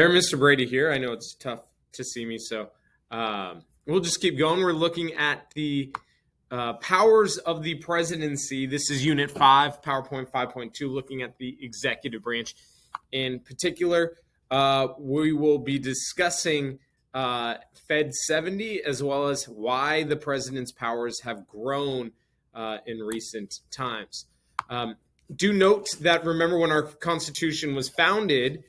There, Mr. Brady here. I know it's tough to see me, so we'll just keep going. We're looking at the powers of the presidency. This is Unit 5, PowerPoint 5.2, looking at the executive branch. In particular, we will be discussing Fed 70 as well as why the president's powers have grown in recent times. Do note that, remember, when our Constitution was founded,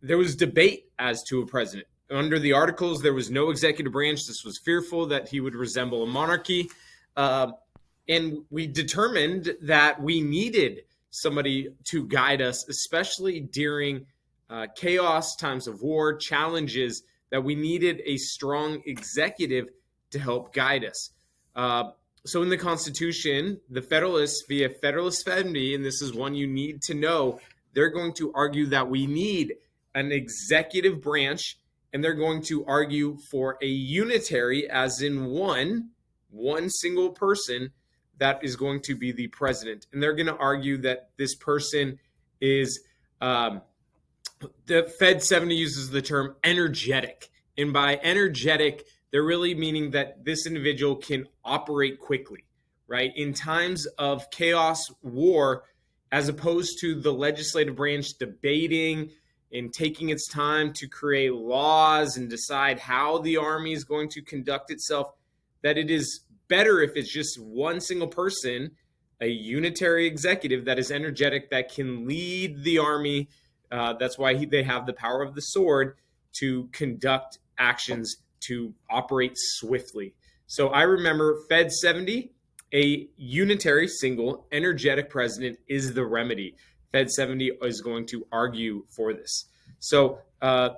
there was debate as to a president. Under the Articles, there was no executive branch. This was fearful that he would resemble a monarchy. And we determined that we needed somebody to guide us, especially during chaos, times of war, challenges, that we needed a strong executive to help guide us. So in the Constitution, the Federalists, via Federalist 70, and this is one you need to know, they're going to argue that we need an executive branch, and they're going to argue for a unitary, as in one single person that is going to be the president. And they're going to argue that this person is, the Fed 70 uses the term energetic. And by energetic, they're really meaning that this individual can operate quickly, right? In times of chaos, war, as opposed to the legislative branch debating and taking its time to create laws and decide how the army is going to conduct itself, that it is better if it's just one single person, a unitary executive that is energetic, that can lead the army. That's why they have the power of the sword to conduct actions, to operate swiftly. So I remember Fed 70, a unitary, single, energetic president is the remedy. Fed 70 is going to argue for this. So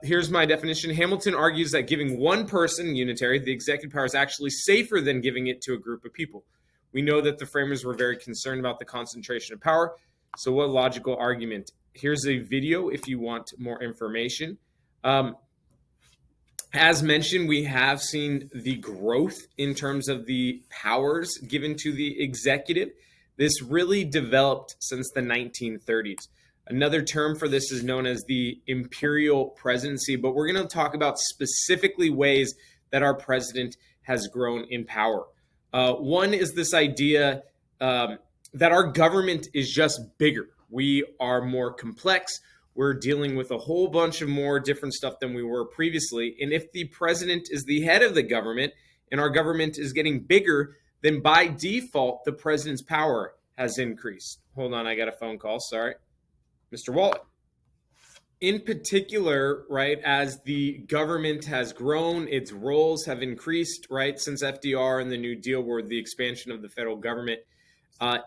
here's my definition. Hamilton argues that giving one person, unitary, the executive power is actually safer than giving it to a group of people. We know that the framers were very concerned about the concentration of power. So what logical argument? Here's a video if you want more information. As mentioned, we have seen the growth in terms of the powers given to the executive. This really developed since the 1930s. Another term for this is known as the imperial presidency, but we're going to talk about specifically ways that our president has grown in power. One is this idea that our government is just bigger. We are more complex. We're dealing with a whole bunch of more different stuff than we were previously. And if the president is the head of the government and our government is getting bigger, then by default, the president's power has increased. Hold on, I got a phone call, sorry. Mr. Wallet. In particular, right, as the government has grown, its roles have increased, right, since FDR and the New Deal were the expansion of the federal government.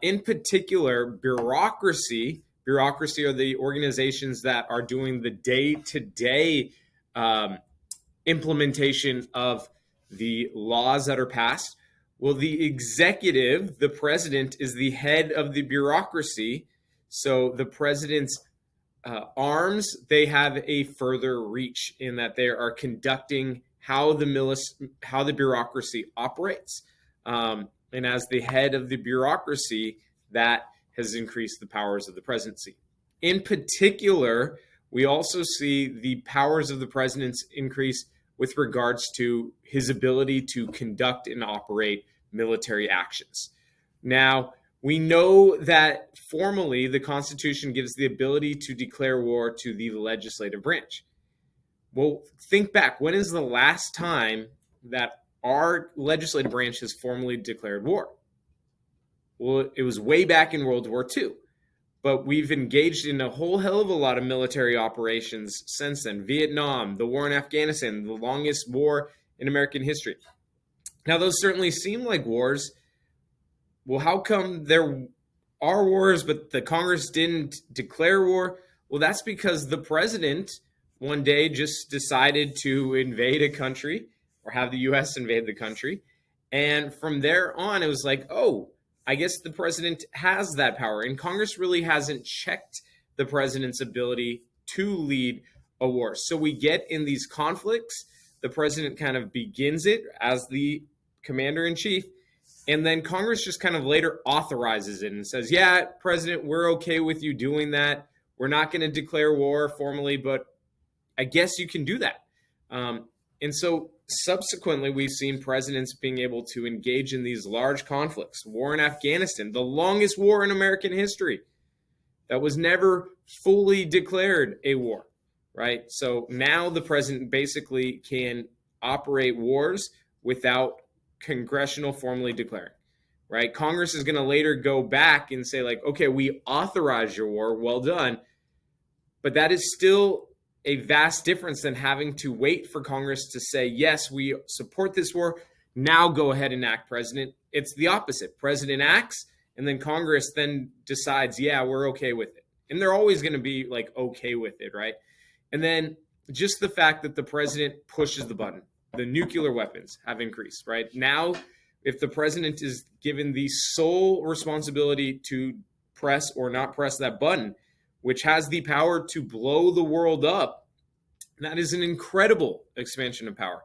In particular, bureaucracy are the organizations that are doing the day-to-day implementation of the laws that are passed. Well, the executive, the president, is the head of the bureaucracy. So the president's arms, they have a further reach in that they are conducting how the bureaucracy operates. And as the head of the bureaucracy, that has increased the powers of the presidency. In particular, we also see the powers of the president increase with regards to his ability to conduct and operate military actions. Now, we know that formally the Constitution gives the ability to declare war to the legislative branch. Well, think back. When is the last time that our legislative branch has formally declared war? Well, it was way back in World War II. But we've engaged in a whole hell of a lot of military operations since then. Vietnam, the war in Afghanistan, the longest war in American history. Now, those certainly seem like wars. Well, how come there are wars, but the Congress didn't declare war? Well, that's because the president one day just decided to invade a country or have the U.S. invade the country. And from there on, it was like, oh, I guess the president has that power. And Congress really hasn't checked the president's ability to lead a war. So we get in these conflicts. The president kind of begins it as the commander-in-chief. And then Congress just kind of later authorizes it and says, yeah, President, we're okay with you doing that. We're not going to declare war formally, but I guess you can do that. And so subsequently, we've seen presidents being able to engage in these large conflicts. War in Afghanistan, the longest war in American history, that was never fully declared a war, right? So now the president basically can operate wars without congressional formally declaring, right? Congress is going to later go back and say, like, okay, we authorized your war, well done. But that is still a vast difference than having to wait for Congress to say, yes, we support this war. Now go ahead and act, President. It's the opposite. President acts, and then Congress then decides, yeah, we're okay with it. And they're always going to be like okay with it, right? And then just the fact that the president pushes the button, the nuclear weapons have increased, right? Now, if the president is given the sole responsibility to press or not press that button, which has the power to blow the world up, that is an incredible expansion of power.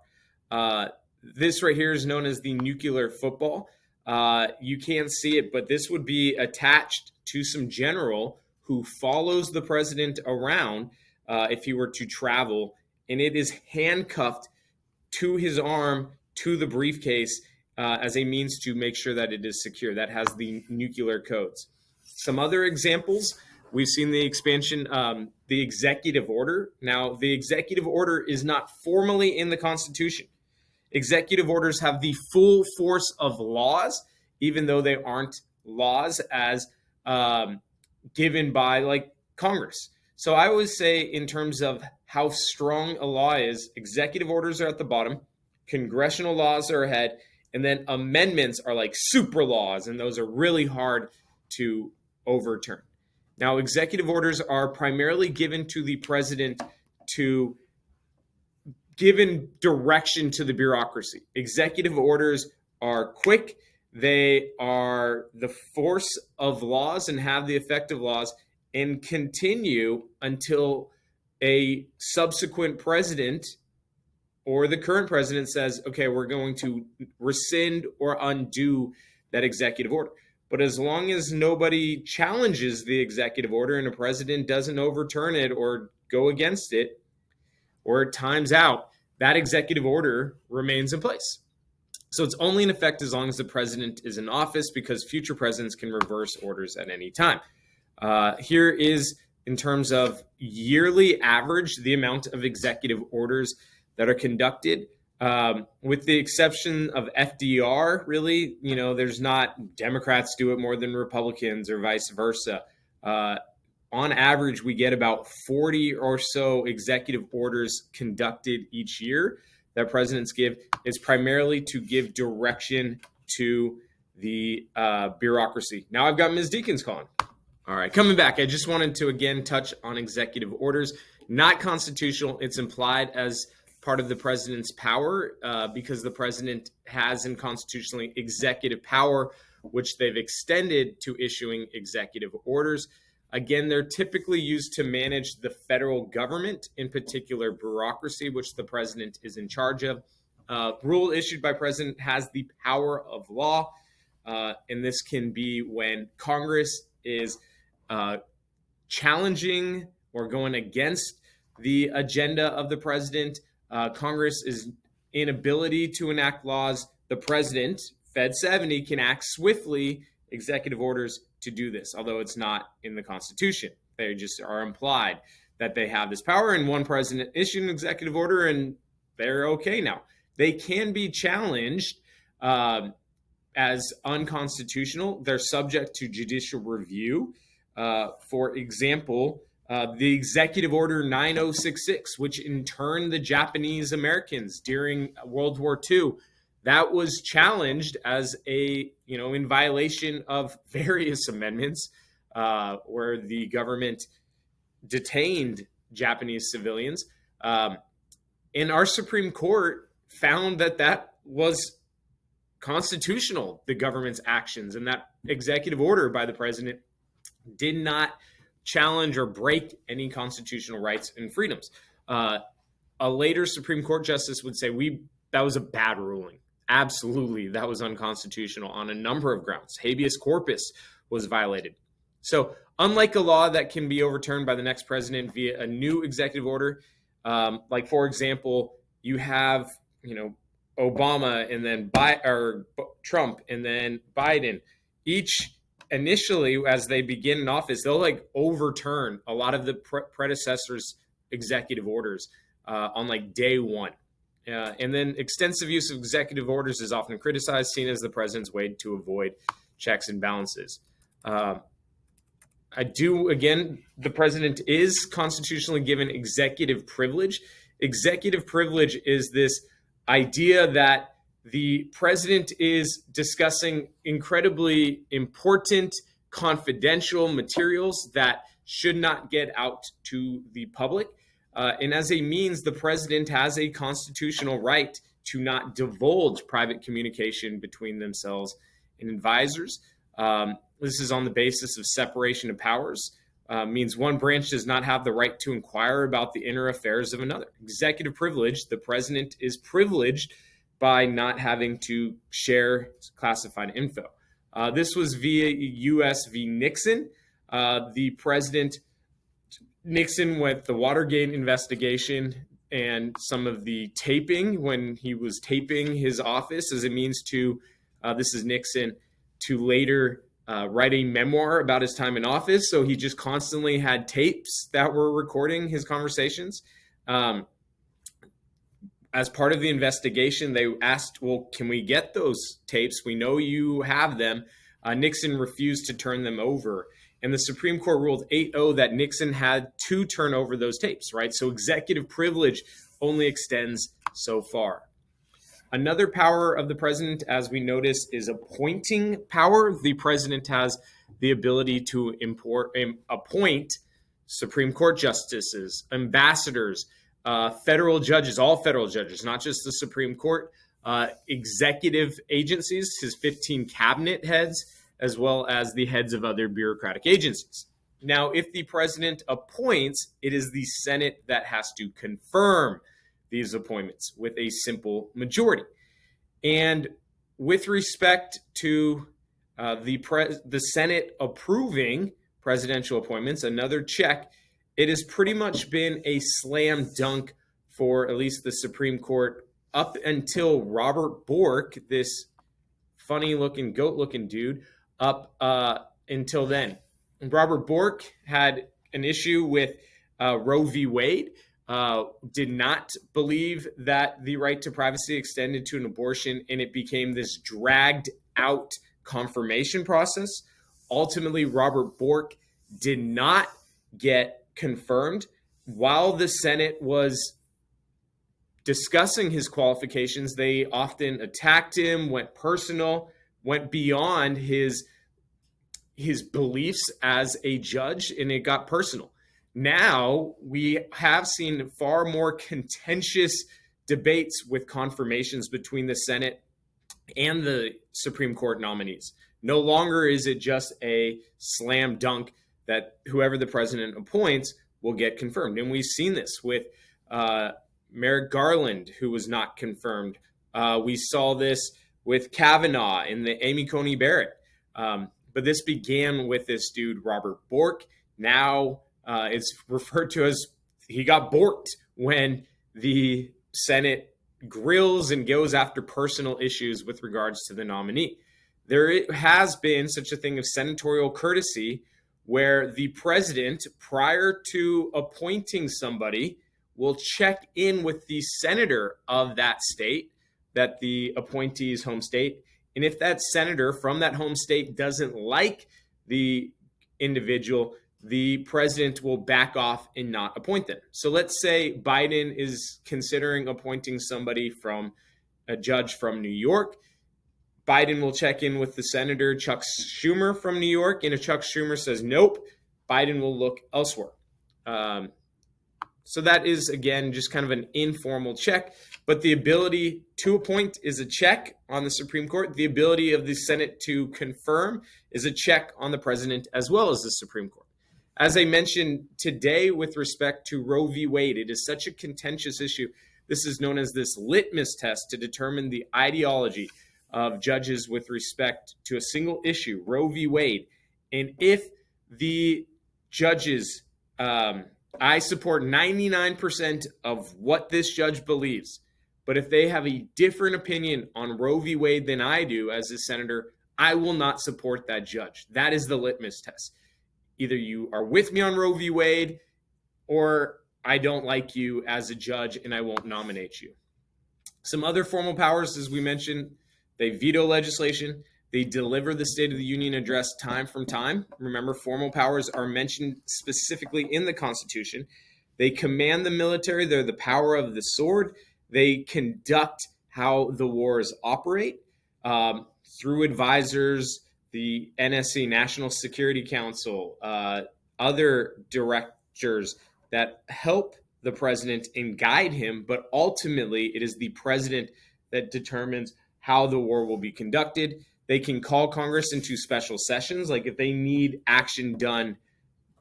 This right here is known as the nuclear football. You can't see it, but this would be attached to some general who follows the president around if he were to travel, and it is handcuffed to his arm, to the briefcase, as a means to make sure that it is secure. That has the nuclear codes. Some other examples, we've seen the expansion, the executive order. Now, the executive order is not formally in the Constitution. Executive orders have the full force of laws, even though they aren't laws as given by like Congress. So I always say, in terms of how strong a law is, executive orders are at the bottom, congressional laws are ahead, and then amendments are like super laws, and those are really hard to overturn. Now, executive orders are primarily given to the president to given direction to the bureaucracy. Executive orders are quick. They are the force of laws and have the effect of laws and continue until a subsequent president or the current president says, okay, we're going to rescind or undo that executive order. But as long as nobody challenges the executive order and a president doesn't overturn it or go against it or it times out, that executive order remains in place. So it's only in effect as long as the president is in office, because future presidents can reverse orders at any time. Here is, in terms of yearly average, the amount of executive orders that are conducted. With the exception of FDR, really, there's not Democrats do it more than Republicans or vice versa. On average, we get about 40 or so executive orders conducted each year that presidents give. Is primarily to give direction to the bureaucracy. Now I've got Ms. Deacons calling. All right, coming back, I just wanted to again touch on executive orders. Not constitutional. It's implied as part of the president's power because the president has in constitutionally executive power, which they've extended to issuing executive orders. Again, they're typically used to manage the federal government, in particular bureaucracy, which the president is in charge of. Rule issued by president has the power of law, and this can be when Congress is challenging or going against the agenda of the president. Congress is inability to enact laws. The president, Fed 70, can act swiftly, executive orders, to do this, although it's not in the Constitution. They just are implied that they have this power, and one president issued an executive order and they're okay now. They can be challenged as unconstitutional. They're subject to judicial review. For example, the Executive Order 9066, which interned the Japanese Americans during World War II, that was challenged as in violation of various amendments where the government detained Japanese civilians. And our Supreme Court found that was constitutional, the government's actions, and that executive order by the president did not challenge or break any constitutional rights and freedoms. A later Supreme Court justice would say that was a bad ruling. Absolutely, that was unconstitutional on a number of grounds. Habeas corpus was violated. So unlike a law that can be overturned by the next president via a new executive order, Like, for example, you have, Obama and then Trump and then Biden. Each initially, as they begin in office, they'll like overturn a lot of the predecessors' executive orders on like day one. And then extensive use of executive orders is often criticized, seen as the president's way to avoid checks and balances. The president is constitutionally given executive privilege. Executive privilege is this idea that the president is discussing incredibly important, confidential materials that should not get out to the public. And as a means, the president has a constitutional right to not divulge private communication between themselves and advisors. This is on the basis of separation of powers. Means one branch does not have the right to inquire about the inner affairs of another. Executive privilege, the president is privileged by not having to share classified info. This was via U.S. v. Nixon. The president, Nixon, with the Watergate investigation and some of the taping when he was taping his office as a means to, this is Nixon, to later write a memoir about his time in office. So he just constantly had tapes that were recording his conversations. As part of the investigation, they asked, well, can we get those tapes? We know you have them. Nixon refused to turn them over. And the Supreme Court ruled 8-0 that Nixon had to turn over those tapes, right? So executive privilege only extends so far. Another power of the president, as we notice, is appointing power. The president has the ability to appoint Supreme Court justices, ambassadors, federal judges, all federal judges, not just the Supreme Court, executive agencies, his 15 cabinet heads, as well as the heads of other bureaucratic agencies. Now, if the president appoints, it is the Senate that has to confirm these appointments with a simple majority. And with respect to the Senate approving presidential appointments, another check, it has pretty much been a slam dunk for at least the Supreme Court up until Robert Bork, this funny-looking, goat-looking dude, up until then. Robert Bork had an issue with Roe v. Wade, did not believe that the right to privacy extended to an abortion, and it became this dragged out confirmation process. Ultimately, Robert Bork did not get confirmed. While the Senate was discussing his qualifications, they often attacked him, went personal, went beyond his beliefs as a judge, and it got personal. Now we have seen far more contentious debates with confirmations between the Senate and the Supreme Court nominees. No longer is it just a slam dunk that whoever the president appoints will get confirmed. And we've seen this with Merrick Garland, who was not confirmed. We saw this with Kavanaugh and the Amy Coney Barrett. But this began with this dude, Robert Bork. Now it's referred to as he got borked when the Senate grills and goes after personal issues with regards to the nominee. There has been such a thing of senatorial courtesy where the president, prior to appointing somebody, will check in with the senator of that state, that the appointee's home state. And if that senator from that home state doesn't like the individual, the president will back off and not appoint them. So let's say Biden is considering appointing somebody from a judge from New York. Biden will check in with the senator, Chuck Schumer from New York. And if Chuck Schumer says nope, Biden will look elsewhere. So that is, again, just kind of an informal check. But the ability to appoint is a check on the Supreme Court. The ability of the Senate to confirm is a check on the president as well as the Supreme Court. As I mentioned today with respect to Roe v. Wade, it is such a contentious issue. This is known as this litmus test to determine the ideology of judges with respect to a single issue, Roe v. Wade. And if the judges I support 99% of what this judge believes. But if they have a different opinion on Roe v. Wade than I do as a senator, I will not support that judge. That is the litmus test. Either you are with me on Roe v. Wade, or I don't like you as a judge and I won't nominate you. Some other formal powers, as we mentioned, they veto legislation. They deliver the State of the Union address time from time. Remember, formal powers are mentioned specifically in the Constitution. They command the military. They're the power of the sword. They conduct how the wars operate through advisors, the NSC, National Security Council, other directors that help the president and guide him. But ultimately, it is the president that determines how the war will be conducted. They can call Congress into special sessions. Like if they need action done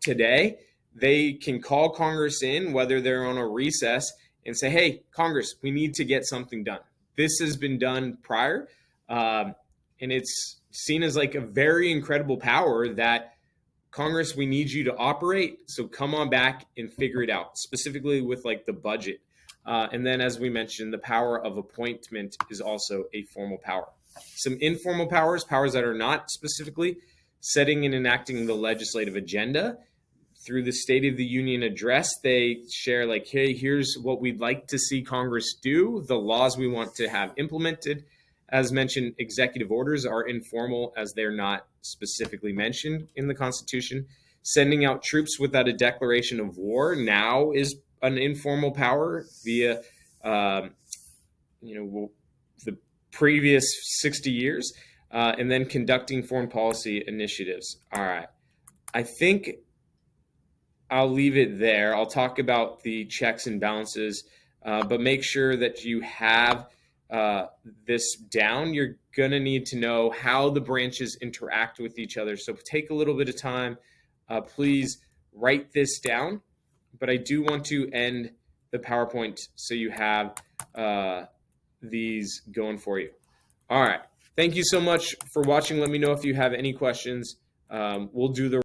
today, they can call Congress in, whether they're on a recess, and say, hey, Congress, we need to get something done. This has been done prior, and it's seen as like a very incredible power that Congress, we need you to operate, so come on back and figure it out, specifically with like the budget. And then, as we mentioned, the power of appointment is also a formal power. Some informal powers, powers that are not specifically setting and enacting the legislative agenda. Through the State of the Union address, they share like, hey, here's what we'd like to see Congress do, the laws we want to have implemented. As mentioned, executive orders are informal as they're not specifically mentioned in the Constitution. Sending out troops without a declaration of war now is an informal power via, the previous 60 years, and then conducting foreign policy initiatives. All right. I think I'll leave it there. I'll talk about the checks and balances, but make sure that you have this down. You're going to need to know how the branches interact with each other. So take a little bit of time. Please write this down. But I do want to end the PowerPoint so you have these going for you. All right. Thank you so much for watching. Let me know if you have any questions. We'll do the